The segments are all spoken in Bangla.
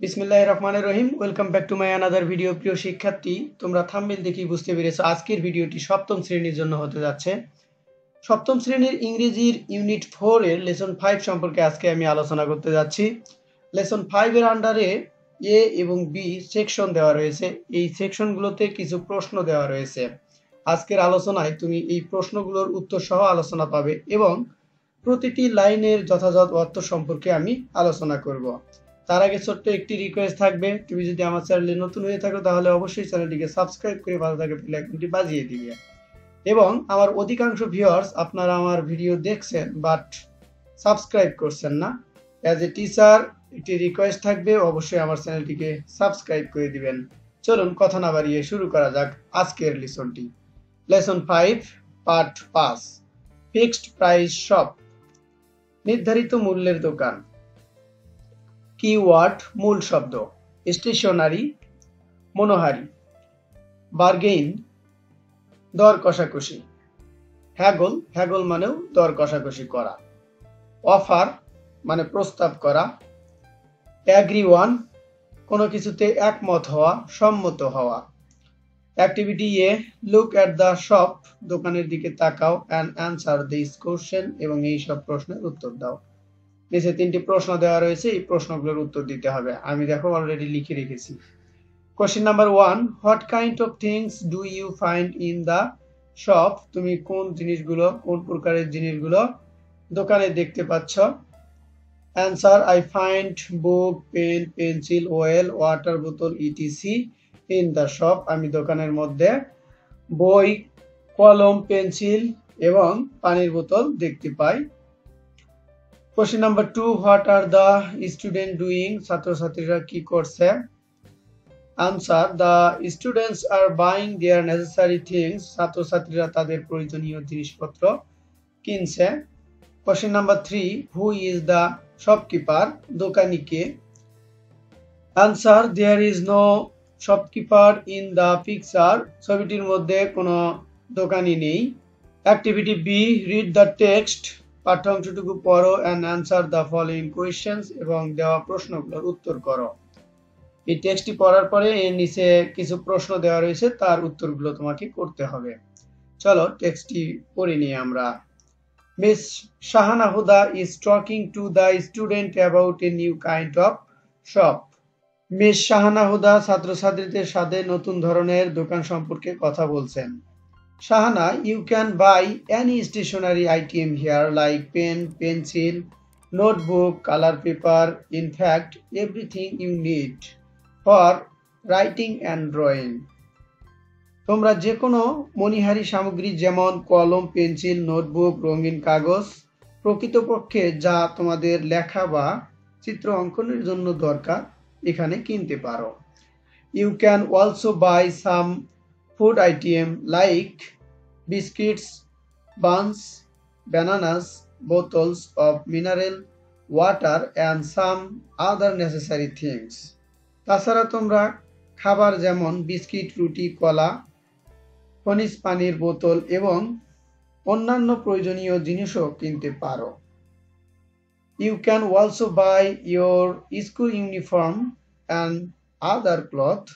বিসমিল্লাহির রহমানির রহিম। Welcome back to my another video. প্রিয় শিক্ষার্থী, তোমরা থাম্বনেল দেখেই বুঝতে পেরেছো আজকের ভিডিওটি সপ্তম শ্রেণীর জন্য হতে যাচ্ছে। সপ্তম শ্রেণীর ইংরেজির ইউনিট 4 এর লেসন 5 সম্পর্কে আজকে আমি আলোচনা করতে যাচ্ছি। লেসন 5 এর আন্ডারে এ এবং বি সেকশন দেওয়া রয়েছে। এই সেকশনগুলোতে কিছু প্রশ্ন দেওয়া রয়েছে। আজকের আলোচনায় তুমি এই প্রশ্নগুলোর উত্তর সহ আলোচনা পাবে এবং প্রতিটি লাইনের যথাযথ অর্থ সম্পর্কে আমি আলোচনা করব। তার আগে ছোট্ট একটি রিকোয়েস্ট থাকবে, তুমি যদি আমার চ্যানেলে নতুন হয়ে থাকো তাহলে অবশ্যই চ্যানেলটিকে সাবস্ক্রাইব করে পাশে থাকা বেল আইকনটি বাজিয়ে দিবে। এবং আমার অধিকাংশ ভিউয়ার্স আপনারা আমার ভিডিও দেখছেন বাট সাবস্ক্রাইব করছেন না। অ্যাজ এ টিচার একটি রিকোয়েস্ট থাকবে, অবশ্যই আমার চ্যানেলটিকে সাবস্ক্রাইব করে দিবেন। চলুন কথা না বাড়িয়ে শুরু করা যাক আজকের লেসনটি। Lesson 5 part 5, fixed price shop, নির্ধারিত মূল্যের দোকান। কিওয়ার্ড মূল শব্দ: স্টেশনারি, মনোহারি, বার্গেইন দর কষাকষি, হ্যাগল, হ্যাগল মানেও দর কষাকষি করা, অফার মানে প্রস্তাব করা, অ্যাগ্রি ওয়ান কোনো কিছুতে একমত হওয়া, সম্মত হওয়া। Activity A, look at the shop, দোকানের দিকে তাকাও, অ্যান্ড অ্যান্সার দিস কোশ্চেন, এবং এই সব প্রশ্নের উত্তর দাও। নিচে তিনটি প্রশ্ন দেওয়া রয়েছে, এই প্রশ্নগুলোর উত্তর দিতে হবে। আমি দেখো অলরেডি লিখে রেখেছি। Question number 1, what kind of things do you find in the shop, তুমি কোন জিনিসগুলো, কোন প্রকারের জিনিসগুলো দোকানে দেখতে পাচ্ছ। Answer, I find book, pen, pencil, oil, water বোতল ইটিসি ইন দ্য শপ, আমি দোকানের মধ্যে বই, কলম, পেন্সিল এবং পানির বোতল দেখতে পাই। Question number 2, what are the student doing, ছাত্রছাত্রীরা কি করছে। Answer, the students are buying their necessary things, ছাত্রছাত্রীরা তাদের প্রয়োজনীয় জিনিসপত্র কিনছে। Question number 3, who is the shopkeeper, দোকানি কে। Answer, there is no shopkeeper in the picture, ছবিটির মধ্যে কোনো দোকানি নেই। Activity B, read the text, পাঠ্যাংশটুকু পড়ো, and answer the following questions, এবং দেওয়া প্রশ্নগুলোর উত্তর করো। এই টেক্সটটি পড়ার পরে এর নিচে কিছু প্রশ্ন দেওয়া রয়েছে, তার উত্তরগুলো তোমাকে করতে হবে। চলো টেক্সটটি পড়ে নিই আমরা। Miss Shahana Huda is talking to the student about a new kind of shop, miss Shahana Huda ছাত্রছাত্রীদের সাথে নতুন ধরনের দোকান সম্পর্কে কথা বলছেন। Shahana, you can buy any stationery item here like pen, pencil, notebook, color paper, in fact, everything you need for writing and drawing. তোমরা যে কোনো মণিহারি সামগ্রী যেমন কলম, পেন্সিল, নোটবুক, রঙিন কাগজ, প্রকৃতপক্ষে যা তোমাদের লেখা বা চিত্র অঙ্কনের জন্য দরকার, এখানে কিনতে পারো। You can also buy some food item like biscuits, buns, bananas, bottles of mineral water and some other necessary things. তাছাড়া তোমরা খাবার যেমন বিস্কিট, রুটি, কলা, খনিজ পানির বোতল এবং অন্যান্য প্রয়োজনীয় জিনিসও কিনতে পারো। You can also buy your school uniform and other cloth.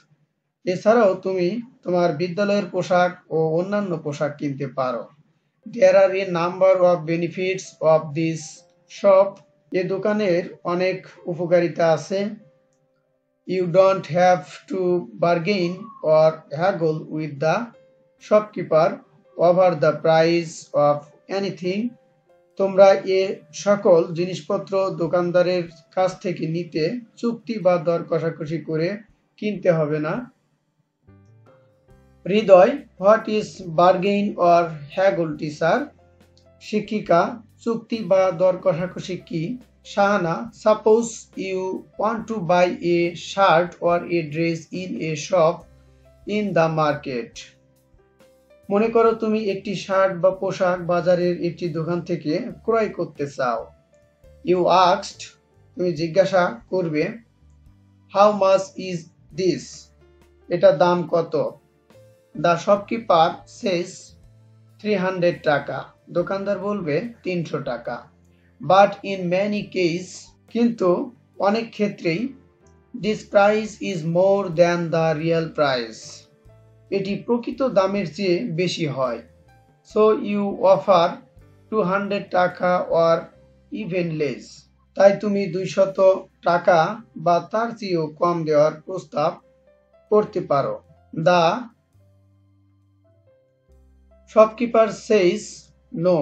এছাড়াও তুমি তোমার বিদ্যালয়ের পোশাক ও অন্যান্য পোশাক কিনতে পারো। There are a number of benefits of this shop. এ দোকানের অনেক উপকারিতা আছে। You don't have to bargain or haggle with the shopkeeper over the price of anything. তোমরা এ সকল জিনিসপত্র দোকানদারের কাছ থেকে নিতে চুক্তি বা দর কষাকষি করে কিনতে হবে না। Hridoy, what is bargain or haggle teacher, শিক্ষিকা, চুক্তি বা দর কষাকষি কি। Shahana, suppose you want to buy a shirt or a dress in a shop in the market, মনে করো তুমি একটি শার্ট বা পোশাক বাজারের একটি দোকান থেকে ক্রয় করতে চাও। ইউ আস্কড, তুমি জিজ্ঞাসা করবে, হাউ মাচ ইজ দিস, এটা দাম কত। দ্য শপকিপার সেজ 300 টাকা, দোকানদার বলবে 300 টাকা। বাট ইন ম্যানি কেস, কিন্তু অনেক ক্ষেত্রেই, This price is more than the real price. এটি প্রকৃত দামের চেয়ে বেশি হয়। So you offer 200 টাকা or even less. তাই তুমি 200 টাকা বা তার চেয়েও কম দেওয়ার প্রস্তাব করতে পারো। The shopkeeper says, no,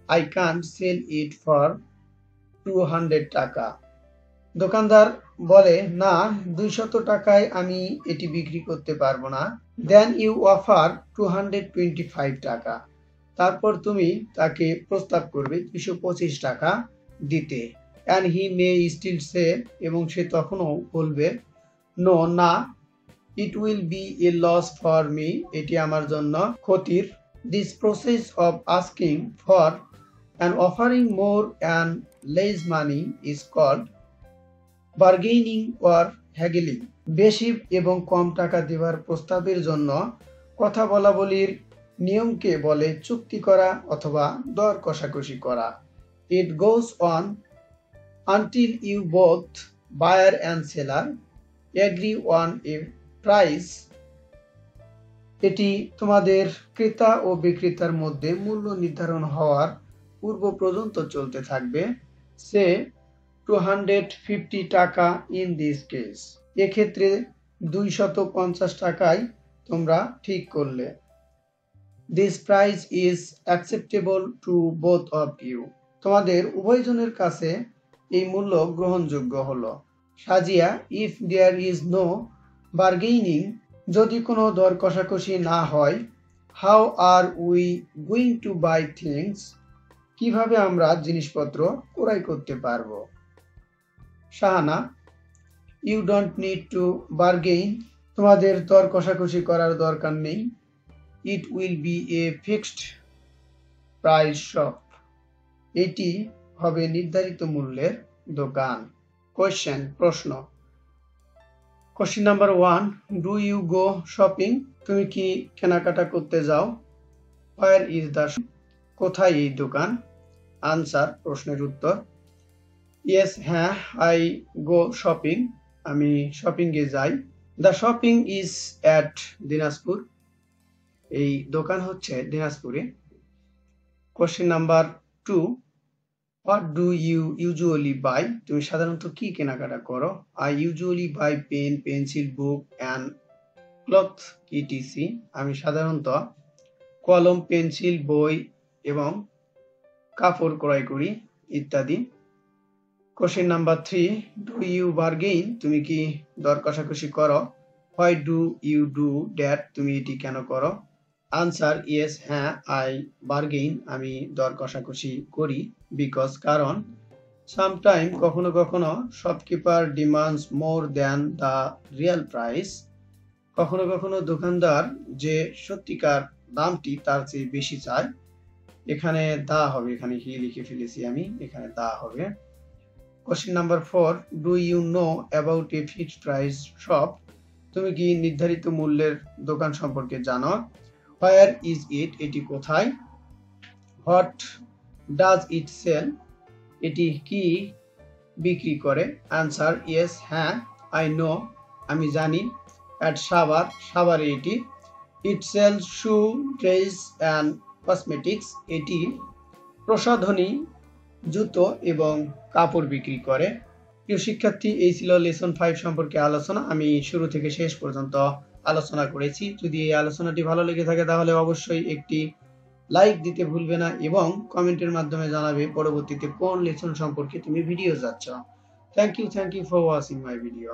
I can't sell it for 200 টাকা। দোকানদার বলে, না, 200 টাকায় আমি এটি বিক্রি করতে পারবো না। Then you offer 225 টাকা। তারপর তুমি তাকে প্রস্তাব করবে 225 টাকা দিতে। And he may still say, এবং সে তখনও বলবে, no, না, it will be a loss for me, এটি আমার জন্য ক্ষতির। This process of asking for and offering more and less money is called bargaining or haggling. বেশি এবং কম টাকা দেওয়ার প্রস্তাবের জন্য কথা বলাবলির নিয়মকে বলে চুক্তি করা অথবা দর কষাকষি করা। It goes on until you both buyer and seller agree on a price. এটি তোমাদের ক্রেতা ও বিক্রেতার মধ্যে মূল্য নির্ধারণ হওয়ার পূর্ব পর্যন্ত চলতে থাকবে। সে 250 টাকা in this case. এক্ষেত্রে 250 টাকায় তোমরা ঠিক করলে। This price is acceptable to both of you. তোমাদের উভয়জনের কাছে এই মূল্য গ্রহণযোগ্য হলো। সাজিয়া, if there is no bargaining, যদি কোনো দর কষাকষি না হয়, how are we going to buy things? কিভাবে আমরা জিনিসপত্র ক্রয় করতে পারবো? Shahana, you don't need to bargain. তোমাদের দর কষাকষি করার দরকার নেই। It will be a fixed price shop. এটি হবে নির্ধারিত মূল্যের দোকান। Question, প্রশ্ন। Question number 1, do you go shopping? তুমি কি কেনাকাটা করতে যাও? Where is the shop? কোথায় এই দোকান? Answer, প্রশ্নের উত্তর। Yes, হ্যাঁ, I go shopping. আমি শপিং এ যাই। The shopping is at Dinajpur. এই দোকান হচ্ছে দিনাজপুরে। Question number 2, what do you usually buy? তুমি সাধারণত কি কেনাকাটা করো? I usually buy pen, pencil, book and cloth etc. আমি সাধারণত কলম, পেন্সিল, বই এবং কাপড় ক্রয় করি ইত্যাদি। Question number 3, do you bargain? তুমি কি দর কষাকষি করো? Why do you do that? তুমি এটি কেন করো? Answer, yes, হ্যাঁ, I bargain. আমি দর কষাকষি করি because কারণ sometime কখনো কখনো shopkeeper demands more than the real price. কখনো কখনো দোকানদার যে সত্যিকার দামটি তার চেয়ে বেশি চায়। এখানে দা হবে, এখানে হি লিখে ফেলেছি আমি, এখানে দা হবে। Question number 4, do you know about a fixed price shop? তুমি কি নির্ধারিত মূল্যের দোকান সম্পর্কে জানো? Where is it? এটি কোথায়? What does it sell? এটি কি বিক্রি করে? Answer, yes, হ্যাঁ, I know, আমি জানি। At Sabar, সাভারে এটি। It sells shoe, dress and cosmetics. এটি প্রসাধনী, জুতো এবং কাপড় বিক্রি করে। প্রিয় শিক্ষার্থী, এই ছিল লেসন 5 সম্পর্কে আলোচনা। আমি শুরু থেকে শেষ পর্যন্ত আলোচনা করেছি। যদি এই আলোচনাটি ভালো লেগে থাকে তাহলে অবশ্যই একটি লাইক দিতে ভুলবে না এবং কমেন্টের মাধ্যমে জানাবে পরবর্তীতে কোন লেসন সম্পর্কে তুমি ভিডিও চাচ্ছ। Thank you for watching my video.